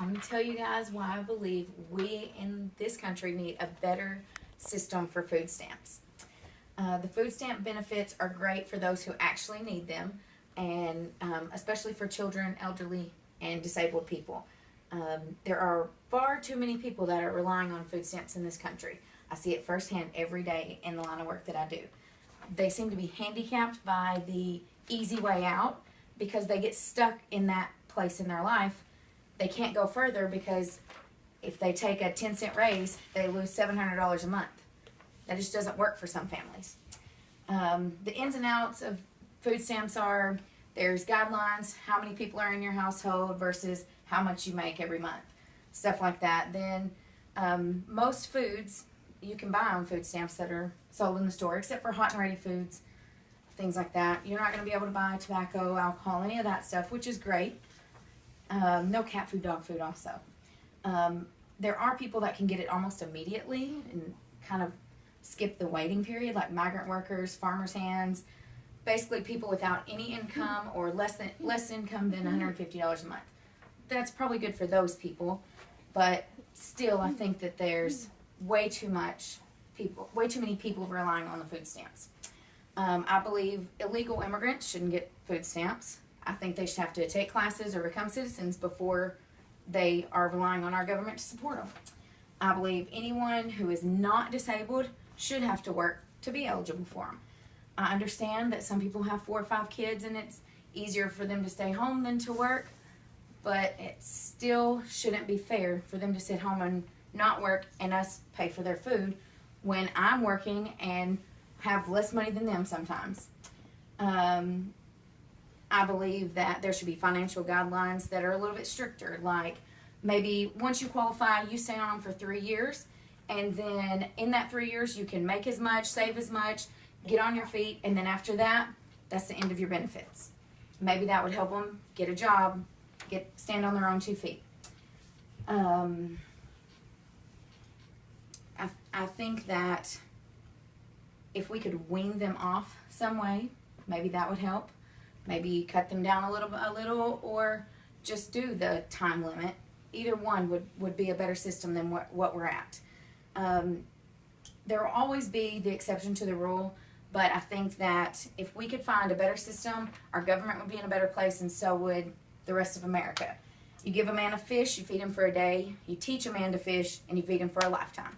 I'm going to tell you guys why I believe we in this country need a better system for food stamps. The food stamp benefits are great for those who actually need them, and especially for children, elderly, and disabled people. There are far too many people that are relying on food stamps in this country. I see it firsthand every day in the line of work that I do. They seem to be handicapped by the easy way out because they get stuck in that place in their life. They can't go further because if they take a 10-cent raise, they lose $700 a month. That just doesn't work for some families. The ins and outs of food stamps are there's guidelines, how many people are in your household versus how much you make every month, stuff like that. Then most foods you can buy on food stamps that are sold in the store, except for hot and ready foods, things like that. You're not going to be able to buy tobacco, alcohol, any of that stuff, which is great. No cat food, dog food also. There are people that can get it almost immediately and kind of skip the waiting period, like migrant workers, farmers' hands, basically people without any income or less income than $150 a month. That's probably good for those people, but still I think that there's way too many people relying on the food stamps. I believe illegal immigrants shouldn't get food stamps. I think they should have to take classes or become citizens before they are relying on our government to support them. I believe anyone who is not disabled should have to work to be eligible for them. I understand that some people have 4 or 5 kids and it's easier for them to stay home than to work, but it still shouldn't be fair for them to sit home and not work and us pay for their food when I'm working and have less money than them sometimes. I believe that there should be financial guidelines that are a little bit stricter, like maybe once you qualify, you stay on them for 3 years, and then in that 3 years you can make as much, save as much, get on your feet, and then after that, that's the end of your benefits. Maybe that would help them get a job, stand on their own 2 feet. I think that if we could wean them off some way, maybe that would help. Maybe cut them down a little, or just do the time limit. Either one would be a better system than what we're at. There will always be the exception to the rule, but I think that if we could find a better system, our government would be in a better place, and so would the rest of America. You give a man a fish, you feed him for a day. You teach a man to fish, and you feed him for a lifetime.